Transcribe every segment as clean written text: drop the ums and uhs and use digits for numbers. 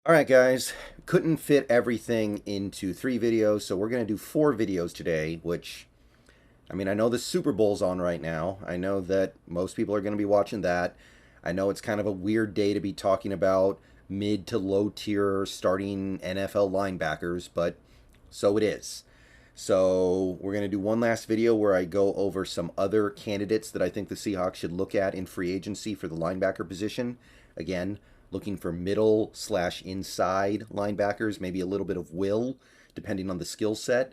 All right, guys, couldn't fit everything into 3 videos, so we're going to do 4 videos today, which, I mean, I know the Super Bowl's on right now. I know that most people are going to be watching that. I know it's kind of a weird day to be talking about mid to low tier starting NFL linebackers, but so it is. So we're going to do one last video where I go over some other candidates that I think the Seahawks should look at in free agency for the linebacker position. Again, looking for middle slash inside linebackers, maybe a little bit of will, depending on the skill set.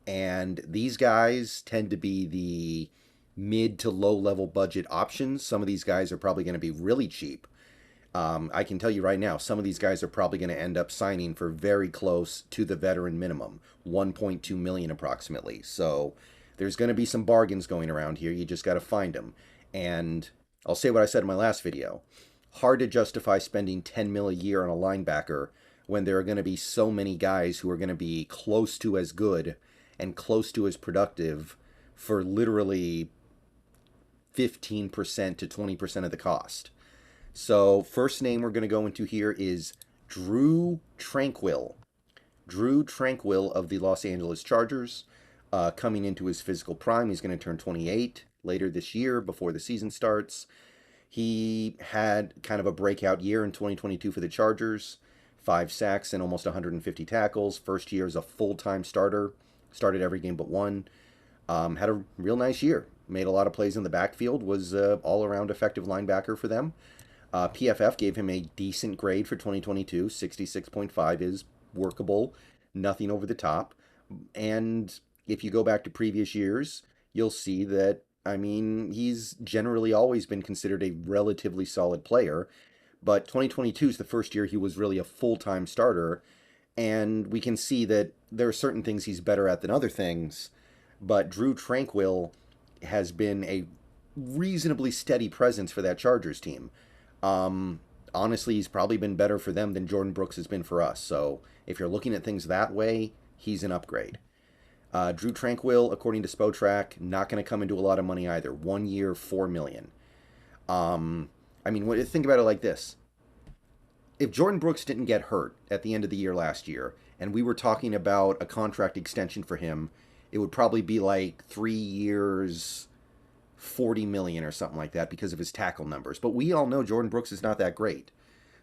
And these guys tend to be the mid to low level budget options. Some of these guys are probably going to be really cheap. I can tell you right now, some of these guys are probably going to end up signing for very close to the veteran minimum, 1.2 million approximately. So there's going to be some bargains going around here. You just got to find them. And I'll say what I said in my last video. Hard to justify spending 10 mil a year on a linebacker when there are going to be so many guys who are going to be close to as good and close to as productive for literally 15% to 20% of the cost. So, first name we're going to go into here is Drue Tranquill. Drue Tranquill of the Los Angeles Chargers, coming into his physical prime. He's going to turn 28 later this year before the season starts. He had kind of a breakout year in 2022 for the Chargers. 5 sacks and almost 150 tackles. First year as a full-time starter. Started every game but one. Had a real nice year. Made a lot of plays in the backfield. Was all-around effective linebacker for them. PFF gave him a decent grade for 2022. 66.5 is workable. Nothing over the top. And if you go back to previous years, you'll see that, I mean, he's generally always been considered a relatively solid player. But 2022 is the first year he was really a full-time starter. And we can see that there are certain things he's better at than other things. But Drue Tranquill has been a reasonably steady presence for that Chargers team. Honestly, he's probably been better for them than Jordan Brooks has been for us. So if you're looking at things that way, he's an upgrade. Drue Tranquill, according to Spotrac, not going to come into a lot of money either. 1 year, $4 million. I mean, think about it like this. If Jordan Brooks didn't get hurt at the end of the year last year, and we were talking about a contract extension for him, it would probably be like 3 years, 40 million or something like that because of his tackle numbers. But we all know Jordan Brooks is not that great.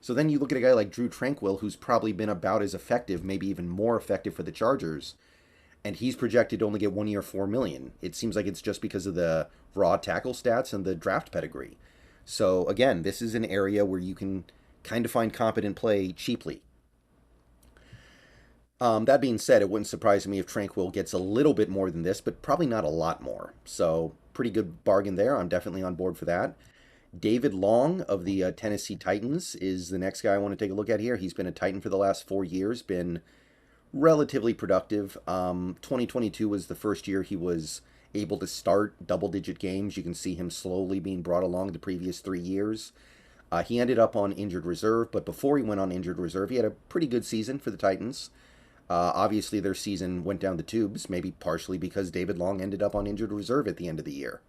So then you look at a guy like Drue Tranquill, who's probably been about as effective, maybe even more effective for the Chargers, and he's projected to only get 1 year, 4 million. It seems like it's just because of the raw tackle stats and the draft pedigree. So again, this is an area where you can kind of find competent play cheaply. That being said, it wouldn't surprise me if Tranquill gets a little bit more than this, but probably not a lot more. So pretty good bargain there. I'm definitely on board for that. David Long of the Tennessee Titans is the next guy I want to take a look at here. He's been a Titan for the last 4 years, been relatively productive. 2022 was the first year he was able to start double-digit games. You can see him slowly being brought along the previous 3 years. He ended up on injured reserve, but before he went on injured reserve, he had a pretty good season for the Titans. Obviously, their season went down the tubes, maybe partially because David Long ended up on injured reserve at the end of the year,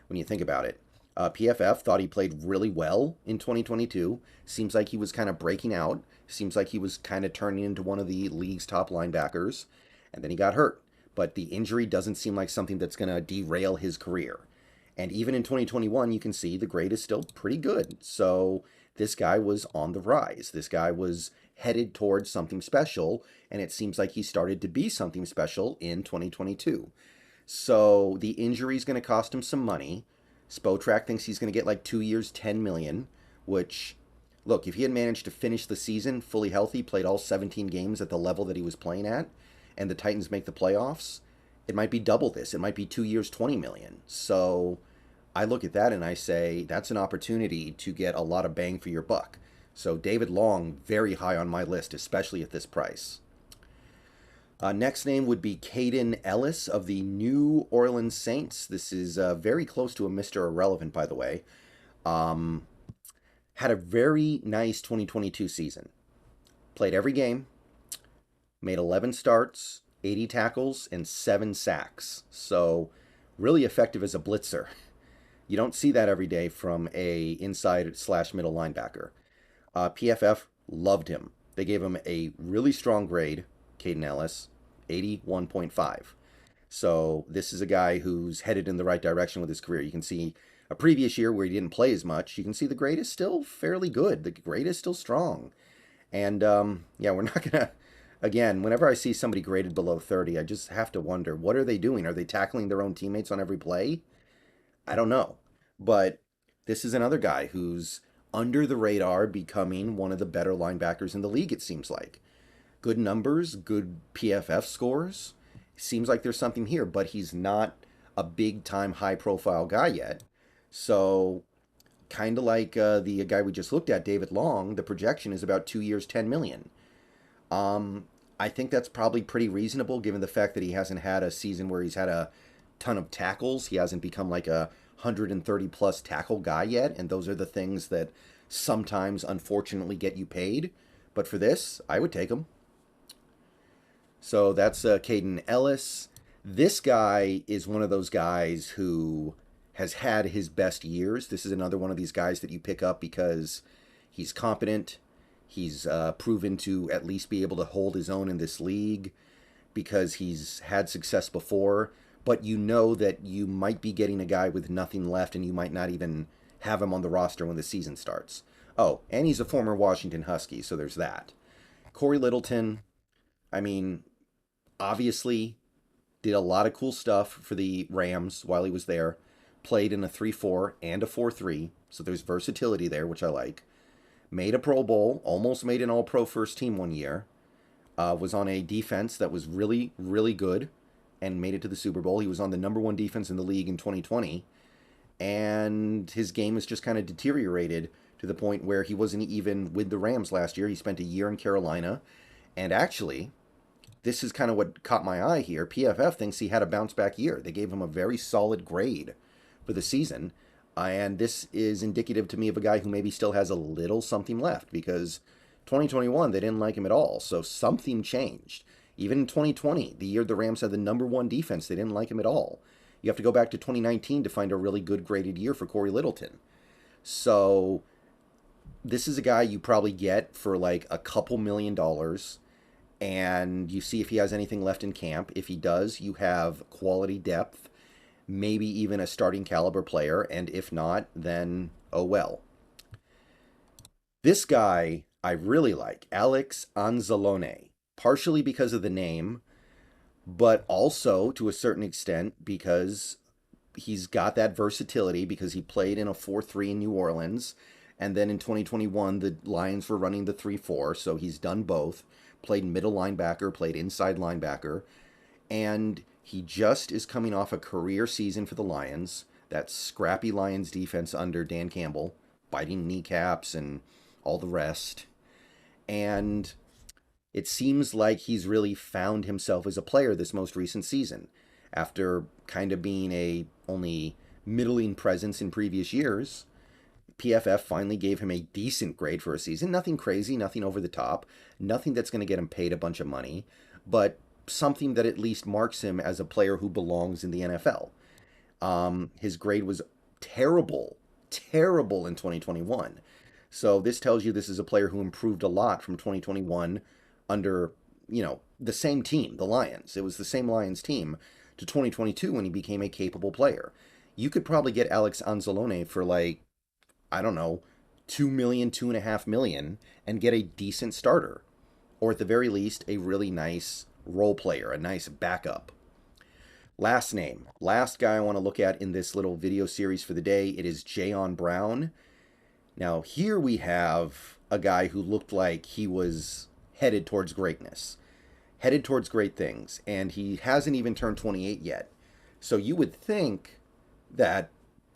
when you think about it. PFF thought he played really well in 2022. Seems like he was kind of breaking out. Seems like he was kind of turning into one of the league's top linebackers. And then he got hurt. But the injury doesn't seem like something that's going to derail his career. And even in 2021, you can see the grade is still pretty good. So this guy was on the rise. This guy was headed towards something special. And it seems like he started to be something special in 2022. So the injury is going to cost him some money. Spotrac thinks he's going to get like 2 years, 10 million, which, look, if he had managed to finish the season fully healthy, played all 17 games at the level that he was playing at, and the Titans make the playoffs, it might be double this. It might be 2 years, 20 million. So I look at that and I say that's an opportunity to get a lot of bang for your buck. So David Long, very high on my list, especially at this price. Next name would be Kaden Elliss of the New Orleans Saints. This is very close to a Mr. Irrelevant, by the way. Had a very nice 2022 season. Played every game. Made 11 starts, 80 tackles, and 7 sacks. So really effective as a blitzer. You don't see that every day from a inside slash middle linebacker. PFF loved him. They gave him a really strong grade, Kaden Elliss, 81.5. So this is a guy who's headed in the right direction with his career. You can see a previous year where he didn't play as much. You can see the grade is still fairly good. The grade is still strong. And yeah, we're not going to, again, whenever I see somebody graded below 30, I just have to wonder, what are they doing? Are they tackling their own teammates on every play? I don't know. But this is another guy who's under the radar becoming one of the better linebackers in the league, it seems like. Good numbers, good PFF scores. Seems like there's something here, but he's not a big-time, high-profile guy yet. So, kind of like the guy we just looked at, David Long, the projection is about 2 years, 10 million. I think that's probably pretty reasonable given the fact that he hasn't had a season where he's had a ton of tackles. He hasn't become like a 130-plus tackle guy yet, and those are the things that sometimes, unfortunately, get you paid. But for this, I would take him. So that's Kaden Elliss. This guy is one of those guys who has had his best years. This is another one of these guys that you pick up because he's competent. He's proven to at least be able to hold his own in this league because he's had success before. But you know that you might be getting a guy with nothing left and you might not even have him on the roster when the season starts. Oh, and he's a former Washington Husky, so there's that. Cory Littleton, I mean, obviously did a lot of cool stuff for the Rams while he was there. Played in a 3-4 and a 4-3, so there's versatility there, which I like. Made a Pro Bowl, almost made an All-Pro first team one year. Was on a defense that was really, really good and made it to the Super Bowl. He was on the #1 defense in the league in 2020. And his game has just kind of deteriorated to the point where he wasn't even with the Rams last year. He spent a year in Carolina. And actually, this is kind of what caught my eye here. PFF thinks he had a bounce-back year. They gave him a very solid grade for the season. And this is indicative to me of a guy who maybe still has a little something left because 2021, they didn't like him at all. So something changed. Even in 2020, the year the Rams had the #1 defense, they didn't like him at all. You have to go back to 2019 to find a really good graded year for Cory Littleton. So this is a guy you probably get for like a couple $1,000,000, and you see if he has anything left in camp. If he does, you have quality depth, maybe even a starting caliber player, and if not, then oh well. This guy I really like, Alex Anzalone, partially because of the name, but also to a certain extent because he's got that versatility because he played in a 4-3 in New Orleans, and then in 2021 the Lions were running the 3-4, so he's done both. Played middle linebacker, played inside linebacker, and he just is coming off a career season for the Lions, that scrappy Lions defense under Dan Campbell, biting kneecaps and all the rest. And it seems like he's really found himself as a player this most recent season. After kind of being a only middling presence in previous years, PFF finally gave him a decent grade for a season. Nothing crazy, nothing over the top, nothing that's going to get him paid a bunch of money, but something that at least marks him as a player who belongs in the NFL. His grade was terrible in 2021. So this tells you this is a player who improved a lot from 2021 under, the same team, the Lions. It was the same Lions team to 2022 when he became a capable player. You could probably get Alex Anzalone for like, I don't know, $2 million, $2.5 million, and get a decent starter. Or at the very least, a really nice role player, a nice backup. Last name. Last guy I want to look at in this little video series for the day, it is Jayon Brown. Now, here we have a guy who looked like he was headed towards greatness. Headed towards great things. And he hasn't even turned 28 yet. So you would think that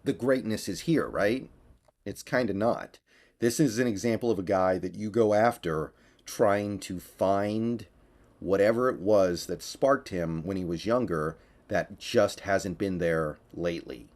the greatness is here, right? It's kind of not. This is an example of a guy that you go after trying to find whatever it was that sparked him when he was younger that just hasn't been there lately.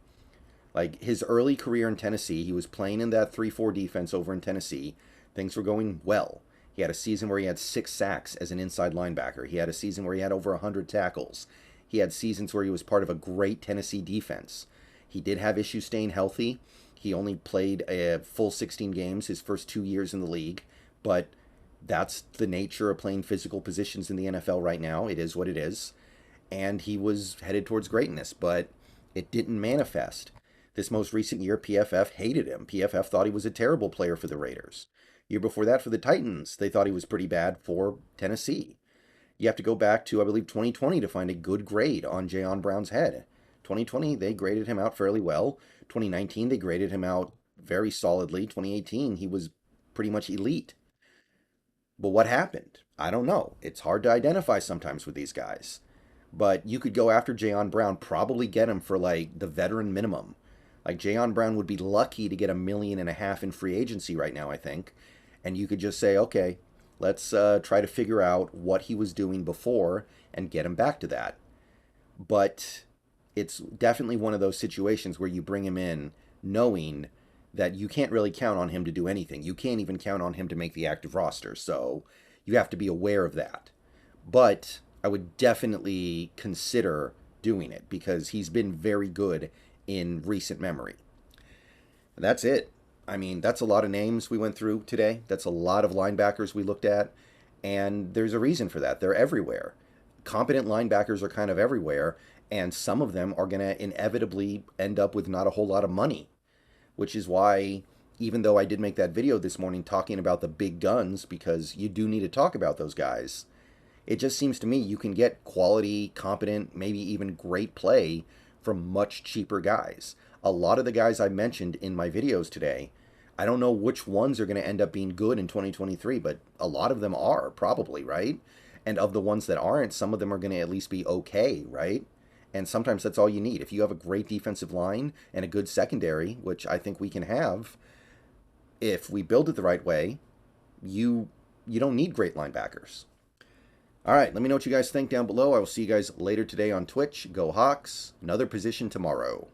Like his early career in Tennessee, he was playing in that 3-4 defense over in Tennessee. Things were going well. He had a season where he had 6 sacks as an inside linebacker. He had a season where he had over 100 tackles. He had seasons where he was part of a great Tennessee defense. He did have issues staying healthy. He only played a full 16 games his first 2 years in the league, but That's the nature of playing physical positions in the NFL right now. It is what it is. And he was headed towards greatness, but it didn't manifest. This most recent year, PFF hated him. PFF thought he was a terrible player for the Raiders. Year before that, for the Titans, they thought he was pretty bad for Tennessee. You have to go back to, I believe, 2020 to find a good grade on Jayon Brown's head. 2020, they graded him out fairly well. 2019, they graded him out very solidly. 2018, he was pretty much elite. But what happened? I don't know. It's hard to identify sometimes with these guys. But you could go after Jayon Brown, probably get him for like the veteran minimum. Like Jayon Brown would be lucky to get $1.5 million in free agency right now, I think. And you could just say, okay, let's try to figure out what he was doing before and get him back to that. But it's definitely one of those situations where you bring him in knowing that you can't really count on him to do anything. You can't even count on him to make the active roster. So you have to be aware of that. But I would definitely consider doing it because he's been very good in recent memory. And that's it. I mean, that's a lot of names we went through today. That's a lot of linebackers we looked at. And there's a reason for that. They're everywhere. Competent linebackers are kind of everywhere. And some of them are going to inevitably end up with not a whole lot of money. Which is why, even though I did make that video this morning talking about the big guns, because you do need to talk about those guys, it just seems to me you can get quality, competent, maybe even great play from much cheaper guys. A lot of the guys I mentioned in my videos today, I don't know which ones are going to end up being good in 2023, but a lot of them are probably, right? And of the ones that aren't, some of them are going to at least be okay, right? And sometimes that's all you need. If you have a great defensive line and a good secondary, which I think we can have, if we build it the right way, you don't need great linebackers. All right, let me know what you guys think down below. I will see you guys later today on Twitch. Go Hawks. Another position tomorrow.